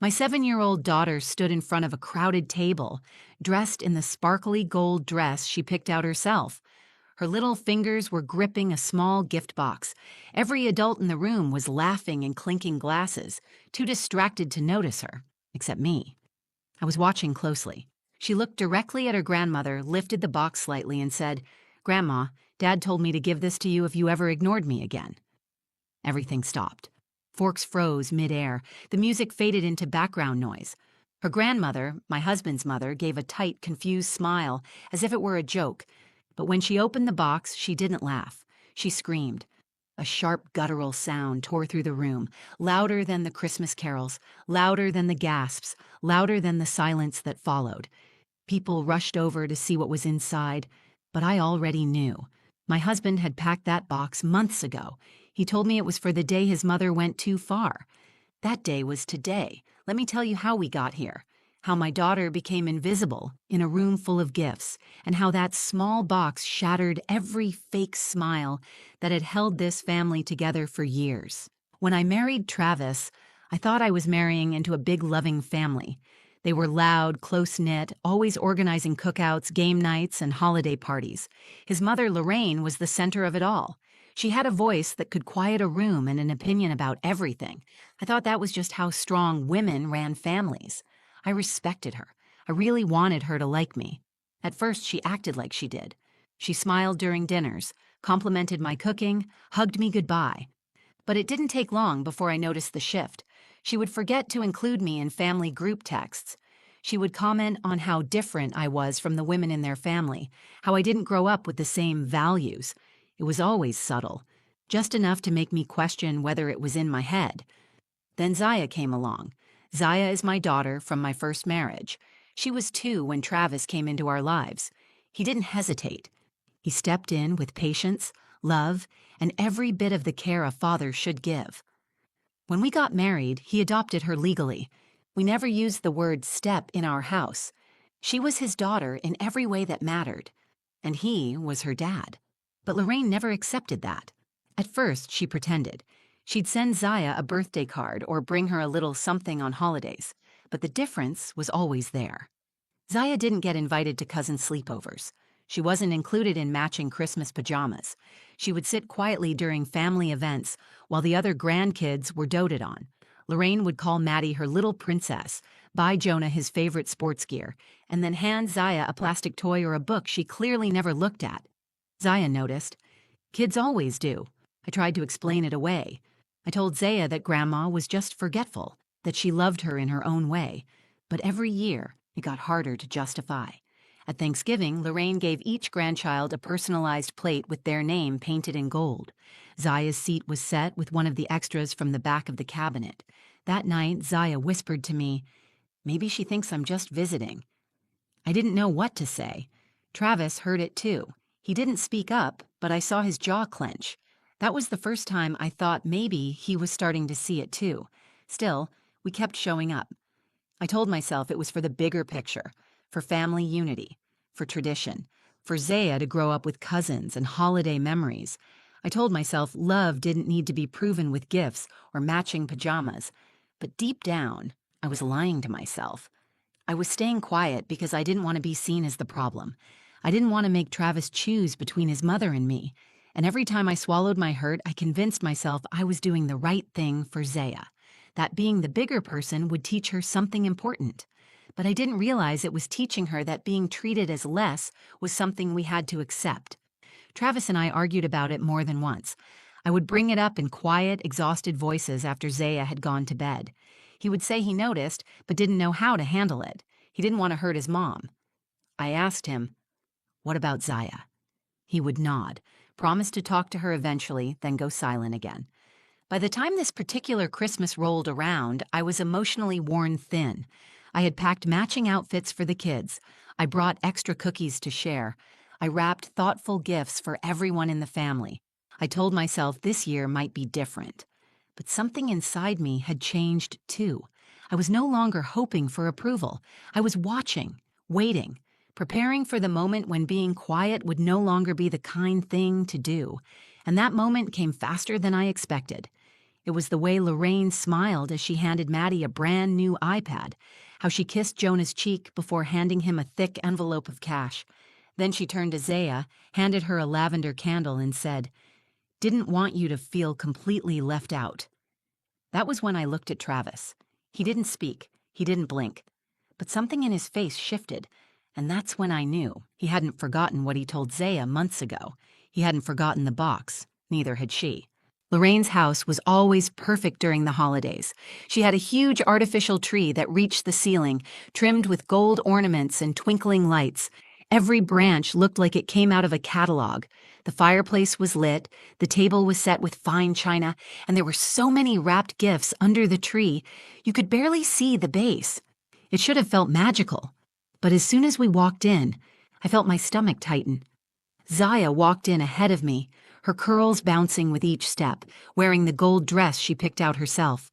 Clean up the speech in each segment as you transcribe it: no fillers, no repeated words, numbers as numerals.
My 7-year-old daughter stood in front of a crowded table, dressed in the sparkly gold dress she picked out herself. Her little fingers were gripping a small gift box. Every adult in the room was laughing and clinking glasses, too distracted to notice her, except me. I was watching closely. She looked directly at her grandmother, lifted the box slightly, and said, "Grandma, Dad told me to give this to you if you ever ignored me again." Everything stopped. Forks froze midair. The music faded into background noise. Her grandmother, my husband's mother, gave a tight, confused smile, as if it were a joke. But when she opened the box, she didn't laugh. She screamed. A sharp, guttural sound tore through the room, louder than the Christmas carols, louder than the gasps, louder than the silence that followed. People rushed over to see what was inside, but I already knew. My husband had packed that box months ago. He told me it was for the day his mother went too far. That day was today. Let me tell you how we got here. How my daughter became invisible in a room full of gifts, and how that small box shattered every fake smile that had held this family together for years. When I married Travis, I thought I was marrying into a big loving family. They were loud, close-knit, always organizing cookouts, game nights, and holiday parties. His mother, Lorraine, was the center of it all. She had a voice that could quiet a room and an opinion about everything. I thought that was just how strong women ran families. I respected her. I really wanted her to like me. At first, she acted like she did. She smiled during dinners, complimented my cooking, hugged me goodbye. But it didn't take long before I noticed the shift. She would forget to include me in family group texts. She would comment on how different I was from the women in their family, how I didn't grow up with the same values. It was always subtle, just enough to make me question whether it was in my head. Then Zaya came along. Zaya is my daughter from my first marriage. She was 2 when Travis came into our lives. He didn't hesitate. He stepped in with patience, love, and every bit of the care a father should give. When we got married, he adopted her legally. We never used the word step in our house. She was his daughter in every way that mattered, and he was her dad. But Lorraine never accepted that. At first, she pretended. She'd send Zaya a birthday card or bring her a little something on holidays, but the difference was always there. Zaya didn't get invited to cousin sleepovers. She wasn't included in matching Christmas pajamas. She would sit quietly during family events while the other grandkids were doted on. Lorraine would call Maddie her little princess, buy Jonah his favorite sports gear, and then hand Zaya a plastic toy or a book she clearly never looked at. Zaya noticed. Kids always do. I tried to explain it away. I told Zaya that Grandma was just forgetful, that she loved her in her own way. But every year, it got harder to justify. At Thanksgiving, Lorraine gave each grandchild a personalized plate with their name painted in gold. Zaya's seat was set with one of the extras from the back of the cabinet. That night, Zaya whispered to me, "Maybe she thinks I'm just visiting." I didn't know what to say. Travis heard it too. He didn't speak up, but I saw his jaw clench. That was the first time I thought maybe he was starting to see it too. Still, we kept showing up. I told myself it was for the bigger picture, for family unity, for tradition, for Zaya to grow up with cousins and holiday memories. I told myself love didn't need to be proven with gifts or matching pajamas. But deep down, I was lying to myself. I was staying quiet because I didn't want to be seen as the problem. I didn't want to make Travis choose between his mother and me. And every time I swallowed my hurt, I convinced myself I was doing the right thing for Zaya, that being the bigger person would teach her something important. But I didn't realize it was teaching her that being treated as less was something we had to accept. Travis and I argued about it more than once. I would bring it up in quiet, exhausted voices after Zaya had gone to bed. He would say he noticed, but didn't know how to handle it. He didn't want to hurt his mom. I asked him, "What about Zaya?" He would nod, promise to talk to her eventually, then go silent again. By the time this particular Christmas rolled around, I was emotionally worn thin. I had packed matching outfits for the kids. I brought extra cookies to share. I wrapped thoughtful gifts for everyone in the family. I told myself this year might be different. But something inside me had changed too. I was no longer hoping for approval. I was watching, waiting, preparing for the moment when being quiet would no longer be the kind thing to do. And that moment came faster than I expected. It was the way Lorraine smiled as she handed Maddie a brand new iPad, how she kissed Jonah's cheek before handing him a thick envelope of cash. Then she turned to Zaya, handed her a lavender candle, and said, "Didn't want you to feel completely left out." That was when I looked at Travis. He didn't speak, he didn't blink, but something in his face shifted, and that's when I knew he hadn't forgotten what he told Zaya months ago. He hadn't forgotten the box, neither had she. Lorraine's house was always perfect during the holidays. She had a huge artificial tree that reached the ceiling, trimmed with gold ornaments and twinkling lights. Every branch looked like it came out of a catalog. The fireplace was lit, the table was set with fine china, and there were so many wrapped gifts under the tree, you could barely see the base. It should have felt magical. But as soon as we walked in, I felt my stomach tighten. Zaya walked in ahead of me, her curls bouncing with each step, wearing the gold dress she picked out herself.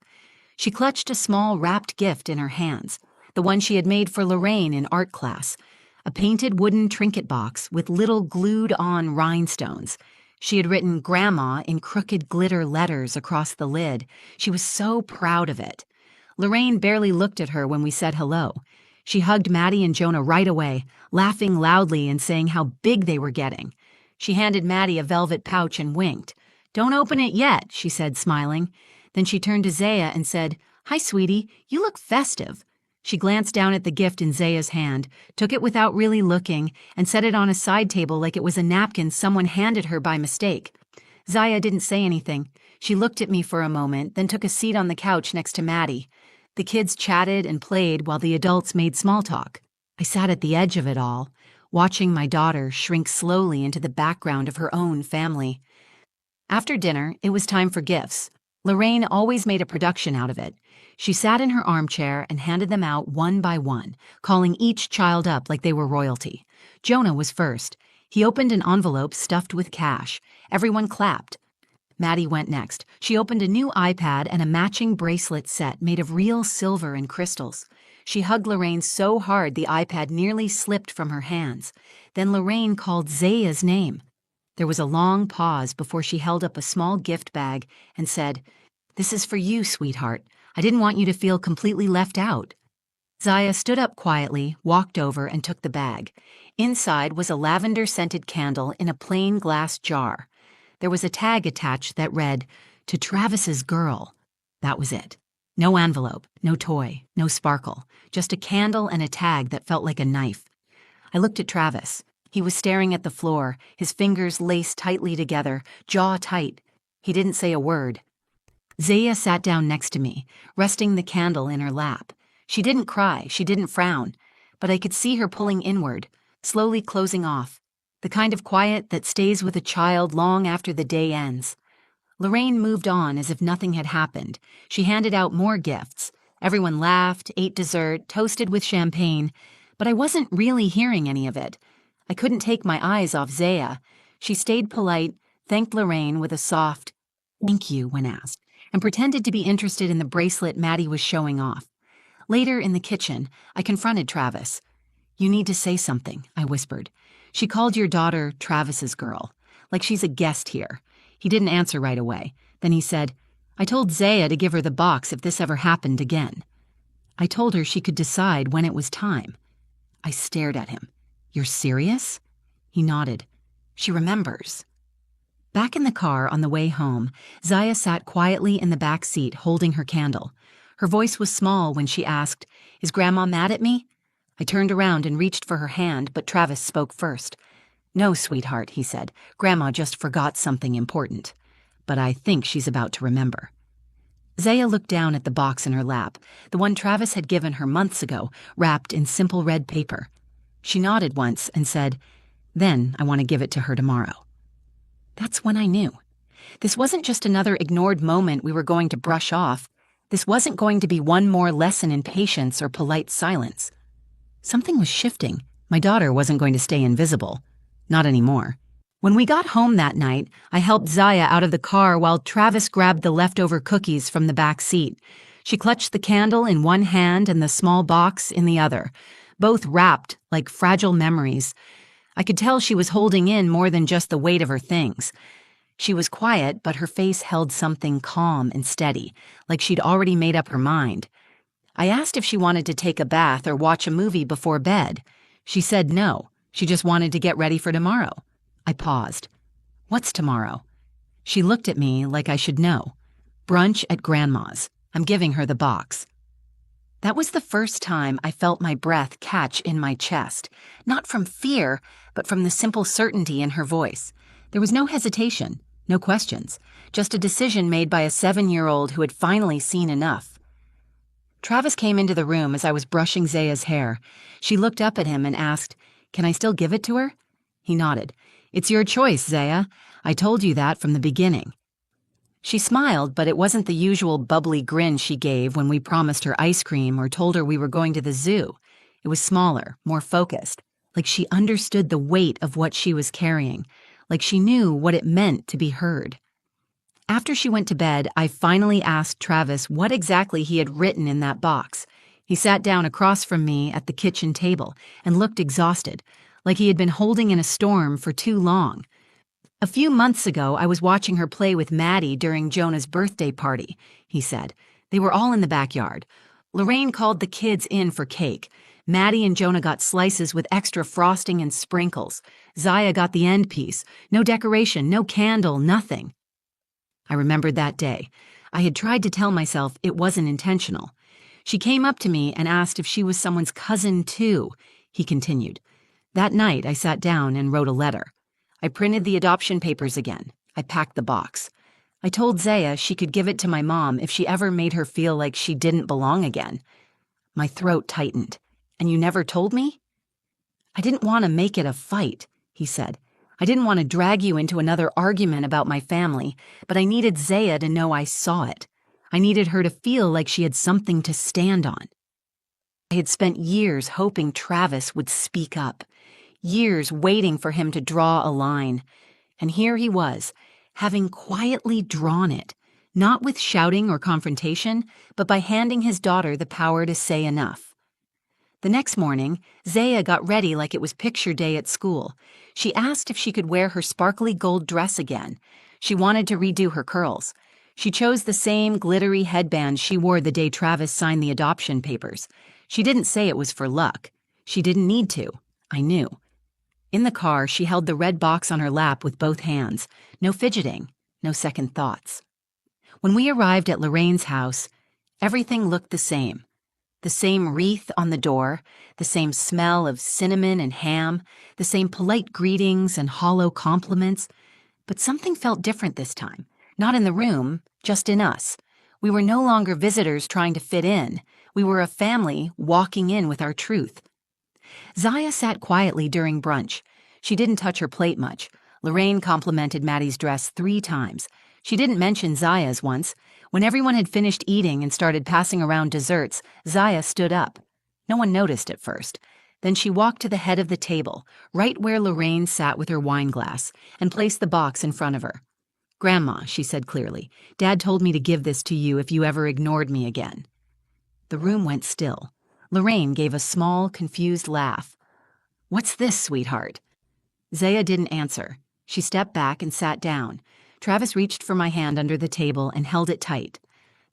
She clutched a small wrapped gift in her hands, the one she had made for Lorraine in art class, a painted wooden trinket box with little glued-on rhinestones. She had written Grandma in crooked glitter letters across the lid. She was so proud of it. Lorraine barely looked at her when we said hello. She hugged Maddie and Jonah right away, laughing loudly and saying how big they were getting. She handed Maddie a velvet pouch and winked. "Don't open it yet," she said, smiling. Then she turned to Zaya and said, "Hi, sweetie, you look festive." She glanced down at the gift in Zaya's hand, took it without really looking, and set it on a side table like it was a napkin someone handed her by mistake. Zaya didn't say anything. She looked at me for a moment, then took a seat on the couch next to Maddie. The kids chatted and played while the adults made small talk. I sat at the edge of it all, watching my daughter shrink slowly into the background of her own family. After dinner, it was time for gifts. Lorraine always made a production out of it. She sat in her armchair and handed them out one by one, calling each child up like they were royalty. Jonah was first. He opened an envelope stuffed with cash. Everyone clapped. Maddie went next. She opened a new iPad and a matching bracelet set made of real silver and crystals. She hugged Lorraine so hard the iPad nearly slipped from her hands. Then Lorraine called Zaya's name. There was a long pause before she held up a small gift bag and said, "This is for you, sweetheart. I didn't want you to feel completely left out." Zaya stood up quietly, walked over, and took the bag. Inside was a lavender-scented candle in a plain glass jar. There was a tag attached that read, "To Travis's girl." That was it. No envelope, no toy, no sparkle, just a candle and a tag that felt like a knife. I looked at Travis. He was staring at the floor, his fingers laced tightly together, jaw tight. He didn't say a word. Zaya sat down next to me, resting the candle in her lap. She didn't cry, she didn't frown, but I could see her pulling inward, slowly closing off, the kind of quiet that stays with a child long after the day ends. Lorraine moved on as if nothing had happened. She handed out more gifts. Everyone laughed, ate dessert, toasted with champagne, but I wasn't really hearing any of it. I couldn't take my eyes off Zaya. She stayed polite, thanked Lorraine with a soft, "Thank you," when asked, and pretended to be interested in the bracelet Maddie was showing off. Later in the kitchen, I confronted Travis. "You need to say something," I whispered. "She called your daughter Travis's girl, like she's a guest here." He didn't answer right away. Then he said, "I told Zaya to give her the box if this ever happened again. I told her she could decide when it was time." I stared at him. "You're serious?" He nodded. "She remembers." Back in the car on the way home, Zaya sat quietly in the back seat holding her candle. Her voice was small when she asked, "Is Grandma mad at me?" I turned around and reached for her hand, but Travis spoke first. "No, sweetheart," he said. "Grandma just forgot something important. But I think she's about to remember." Zaya looked down at the box in her lap, the one Travis had given her months ago, wrapped in simple red paper. She nodded once and said, "Then I want to give it to her tomorrow." That's when I knew. This wasn't just another ignored moment we were going to brush off. This wasn't going to be one more lesson in patience or polite silence. Something was shifting. My daughter wasn't going to stay invisible. Not anymore. When we got home that night, I helped Zaya out of the car while Travis grabbed the leftover cookies from the back seat. She clutched the candle in one hand and the small box in the other, both wrapped like fragile memories. I could tell she was holding in more than just the weight of her things. She was quiet, but her face held something calm and steady, like she'd already made up her mind. I asked if she wanted to take a bath or watch a movie before bed. She said no, she just wanted to get ready for tomorrow. I paused. What's tomorrow? She looked at me like I should know. Brunch at Grandma's. I'm giving her the box. That was the first time I felt my breath catch in my chest, not from fear, but from the simple certainty in her voice. There was no hesitation, no questions, just a decision made by a 7-year-old who had finally seen enough. Travis came into the room as I was brushing Zaya's hair. She looked up at him and asked, "Can I still give it to her?" He nodded. "It's your choice, Zaya. I told you that from the beginning." She smiled, but it wasn't the usual bubbly grin she gave when we promised her ice cream or told her we were going to the zoo. It was smaller, more focused, like she understood the weight of what she was carrying, like she knew what it meant to be heard. After she went to bed, I finally asked Travis what exactly he had written in that box. He sat down across from me at the kitchen table and looked exhausted, like he had been holding in a storm for too long. "A few months ago, I was watching her play with Maddie during Jonah's birthday party," he said. "They were all in the backyard. Lorraine called the kids in for cake. Maddie and Jonah got slices with extra frosting and sprinkles. Zaya got the end piece. No decoration, no candle, nothing." I remembered that day. I had tried to tell myself it wasn't intentional. "She came up to me and asked if she was someone's cousin too," he continued. "That night, I sat down and wrote a letter. I printed the adoption papers again. I packed the box. I told Zaya she could give it to my mom if she ever made her feel like she didn't belong again." My throat tightened. "And you never told me?" "I didn't want to make it a fight," he said. "I didn't want to drag you into another argument about my family, but I needed Zaya to know I saw it. I needed her to feel like she had something to stand on." I had spent years hoping Travis would speak up, years waiting for him to draw a line. And here he was, having quietly drawn it, not with shouting or confrontation, but by handing his daughter the power to say enough. The next morning, Zaya got ready like it was picture day at school. She asked if she could wear her sparkly gold dress again. She wanted to redo her curls. She chose the same glittery headband she wore the day Travis signed the adoption papers. She didn't say it was for luck. She didn't need to. I knew. In the car, she held the red box on her lap with both hands. No fidgeting, no second thoughts. When we arrived at Lorraine's house, everything looked the same. The same wreath on the door, the same smell of cinnamon and ham, the same polite greetings and hollow compliments. But something felt different this time. Not in the room, just in us. We were no longer visitors trying to fit in. We were a family walking in with our truth. Zaya sat quietly during brunch. She didn't touch her plate much. Lorraine complimented Maddie's dress 3 times. She didn't mention Zaya's once. When everyone had finished eating and started passing around desserts, Zaya stood up. No one noticed at first. Then she walked to the head of the table, right where Lorraine sat with her wine glass, and placed the box in front of her. "Grandma," she said clearly, "Dad told me to give this to you if you ever ignored me again." The room went still. Lorraine gave a small, confused laugh. "What's this, sweetheart?" Zaya didn't answer. She stepped back and sat down. Travis reached for my hand under the table and held it tight.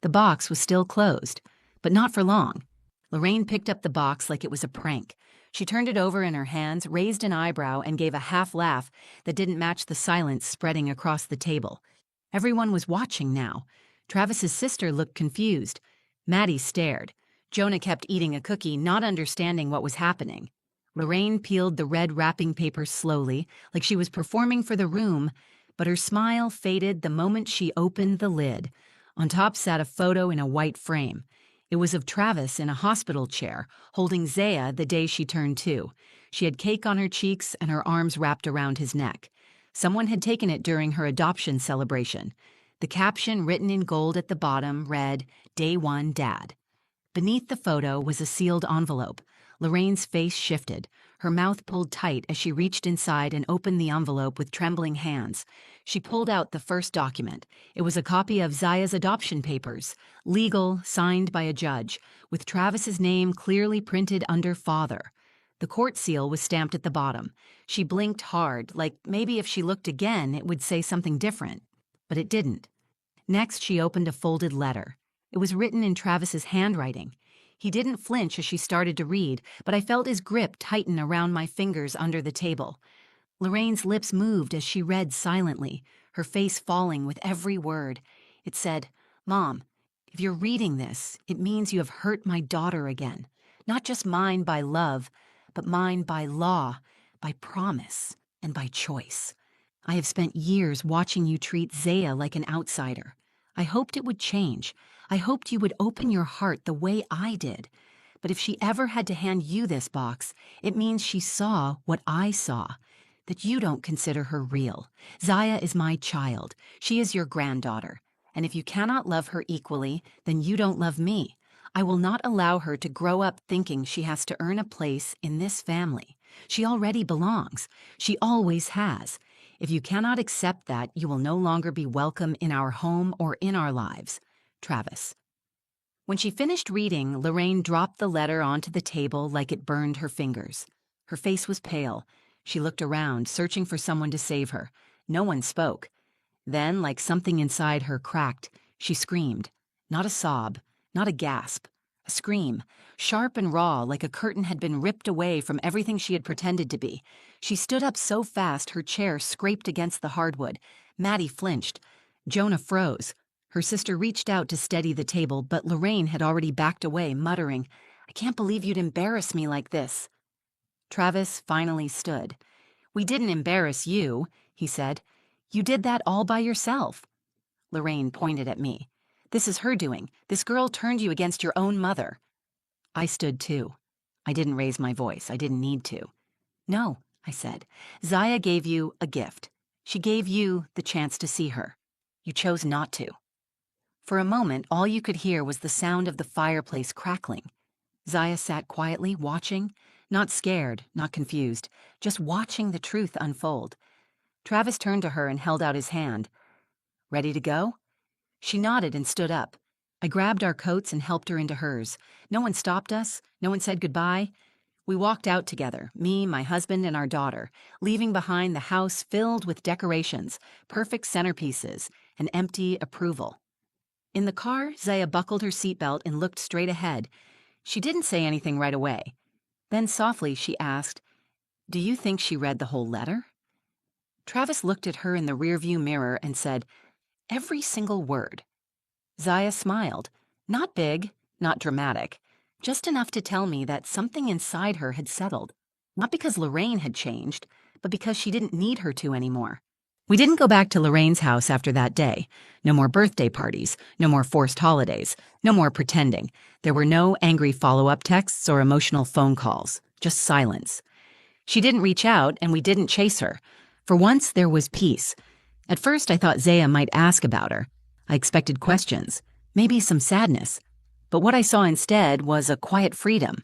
The box was still closed, but not for long. Lorraine picked up the box like it was a prank. She turned it over in her hands, raised an eyebrow, and gave a half laugh that didn't match the silence spreading across the table. Everyone was watching now. Travis's sister looked confused. Maddie stared. Jonah kept eating a cookie, not understanding what was happening. Lorraine peeled the red wrapping paper slowly, like she was performing for the room, but her smile faded the moment she opened the lid. On top sat a photo in a white frame. It was of Travis in a hospital chair, holding Zaya the day she turned 2. She had cake on her cheeks and her arms wrapped around his neck. Someone had taken it during her adoption celebration. The caption written in gold at the bottom read, "Day 1, Dad." Beneath the photo was a sealed envelope. Lorraine's face shifted. Her mouth pulled tight as she reached inside and opened the envelope with trembling hands. She pulled out the first document. It was a copy of Zaya's adoption papers, legal, signed by a judge, with Travis's name clearly printed under father. The court seal was stamped at the bottom. She blinked hard, like maybe if she looked again, it would say something different. But it didn't. Next, she opened a folded letter. It was written in Travis's handwriting. He didn't flinch as she started to read, but I felt his grip tighten around my fingers under the table. Lorraine's lips moved as she read silently, her face falling with every word. It said, "Mom, if you're reading this, it means you have hurt my daughter again. Not just mine by love, but mine by law, by promise, and by choice. I have spent years watching you treat Zaya like an outsider. I hoped it would change. I hoped you would open your heart the way I did. But if she ever had to hand you this box, it means she saw what I saw, that you don't consider her real. Zaya is my child. She is your granddaughter. And if you cannot love her equally, then you don't love me. I will not allow her to grow up thinking she has to earn a place in this family. She already belongs. She always has. If you cannot accept that, you will no longer be welcome in our home or in our lives. Travis." When she finished reading, Lorraine dropped the letter onto the table like it burned her fingers. Her face was pale. She looked around, searching for someone to save her. No one spoke. Then, like something inside her cracked, she screamed. Not a sob, not a gasp. A scream, sharp and raw, like a curtain had been ripped away from everything she had pretended to be. She stood up so fast her chair scraped against the hardwood. Maddie flinched. Jonah froze. Her sister reached out to steady the table, but Lorraine had already backed away, muttering, "I can't believe you'd embarrass me like this." Travis finally stood. "We didn't embarrass you," he said. "You did that all by yourself." Lorraine pointed at me. "This is her doing. This girl turned you against your own mother." I stood too. I didn't raise my voice. I didn't need to. "No," I said. "Zaya gave you a gift. She gave you the chance to see her. You chose not to." For a moment, all you could hear was the sound of the fireplace crackling. Zaya sat quietly, watching, not scared, not confused, just watching the truth unfold. Travis turned to her and held out his hand. "Ready to go?" She nodded and stood up. I grabbed our coats and helped her into hers. No one stopped us. No one said goodbye. We walked out together, me, my husband, and our daughter, leaving behind the house filled with decorations, perfect centerpieces, and empty approval. In the car, Zaya buckled her seatbelt and looked straight ahead. She didn't say anything right away. Then softly she asked, "Do you think she read the whole letter?" Travis looked at her in the rearview mirror and said, "Every single word." Zaya smiled. Not big, not dramatic, just enough to tell me that something inside her had settled. Not because Lorraine had changed, but because she didn't need her to anymore. We didn't go back to Lorraine's house after that day. No more birthday parties, no more forced holidays, no more pretending. There were no angry follow-up texts or emotional phone calls, just silence. She didn't reach out, and we didn't chase her. For once, there was peace. At first, I thought Zaya might ask about her. I expected questions, maybe some sadness. But what I saw instead was a quiet freedom.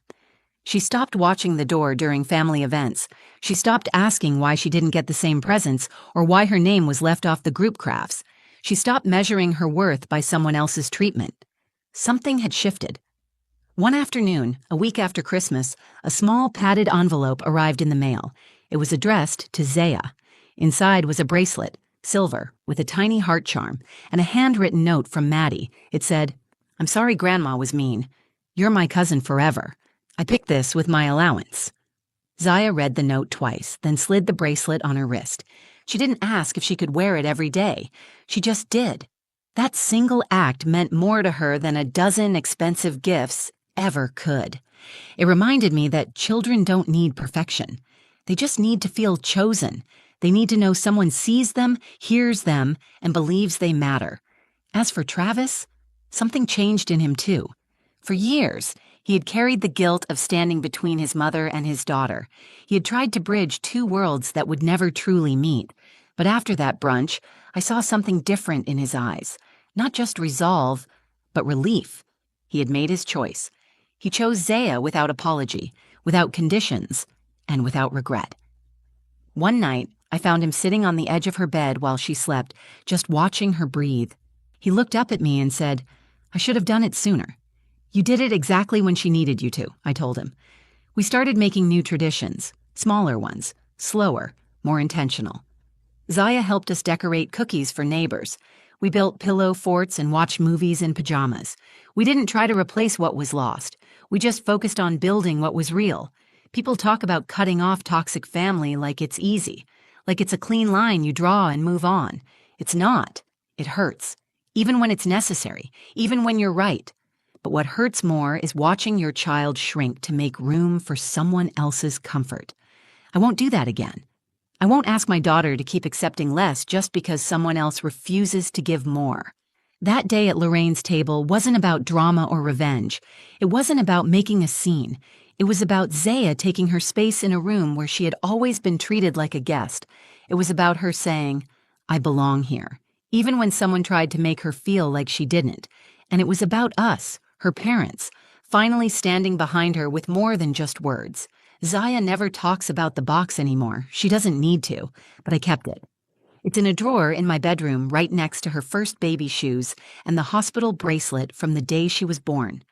She stopped watching the door during family events. She stopped asking why she didn't get the same presents or why her name was left off the group crafts. She stopped measuring her worth by someone else's treatment. Something had shifted. One afternoon, a week after Christmas, a small padded envelope arrived in the mail. It was addressed to Zaya. Inside was a bracelet, silver, with a tiny heart charm, and a handwritten note from Maddie. It said, "I'm sorry Grandma was mean. You're my cousin forever. I picked this with my allowance." Zaya read the note twice, then slid the bracelet on her wrist. She didn't ask if she could wear it every day. She just did. That single act meant more to her than a dozen expensive gifts ever could. It reminded me that children don't need perfection. They just need to feel chosen. They need to know someone sees them, hears them, and believes they matter. As for Travis, something changed in him too. For years, he had carried the guilt of standing between his mother and his daughter. He had tried to bridge two worlds that would never truly meet. But after that brunch, I saw something different in his eyes. Not just resolve, but relief. He had made his choice. He chose Zaya without apology, without conditions, and without regret. One night, I found him sitting on the edge of her bed while she slept, just watching her breathe. He looked up at me and said, "I should have done it sooner." "You did it exactly when she needed you to," I told him. We started making new traditions, smaller ones, slower, more intentional. Zaya helped us decorate cookies for neighbors. We built pillow forts and watched movies in pajamas. We didn't try to replace what was lost. We just focused on building what was real. People talk about cutting off toxic family like it's easy, like it's a clean line you draw and move on. It's not. It hurts, even when it's necessary, even when you're right. But what hurts more is watching your child shrink to make room for someone else's comfort. I won't do that again. I won't ask my daughter to keep accepting less just because someone else refuses to give more. That day at Lorraine's table wasn't about drama or revenge. It wasn't about making a scene. It was about Zaya taking her space in a room where she had always been treated like a guest. It was about her saying, "I belong here," even when someone tried to make her feel like she didn't. And it was about us, her parents, finally standing behind her with more than just words. Zaya never talks about the box anymore. She doesn't need to, but I kept it. It's in a drawer in my bedroom right next to her first baby shoes and the hospital bracelet from the day she was born.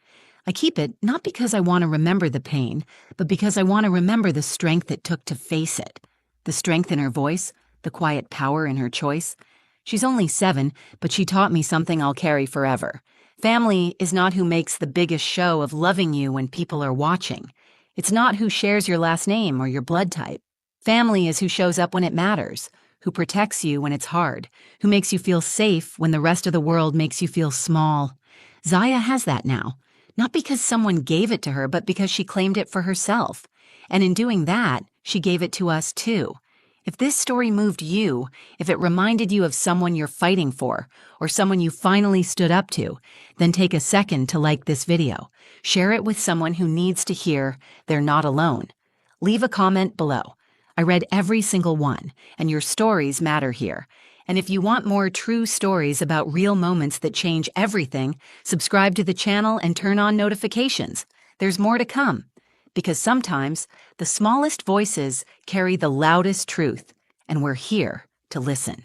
I keep it not because I want to remember the pain, but because I want to remember the strength it took to face it. The strength in her voice, the quiet power in her choice. She's only 7, but she taught me something I'll carry forever. Family is not who makes the biggest show of loving you when people are watching. It's not who shares your last name or your blood type. Family is who shows up when it matters, who protects you when it's hard, who makes you feel safe when the rest of the world makes you feel small. Zaya has that now, not because someone gave it to her, but because she claimed it for herself. And in doing that, she gave it to us too. If this story moved you, if it reminded you of someone you're fighting for, or someone you finally stood up to, then take a second to like this video. Share it with someone who needs to hear they're not alone. Leave a comment below. I read every single one, and your stories matter here. And if you want more true stories about real moments that change everything, subscribe to the channel and turn on notifications. There's more to come. Because sometimes the smallest voices carry the loudest truth, and we're here to listen.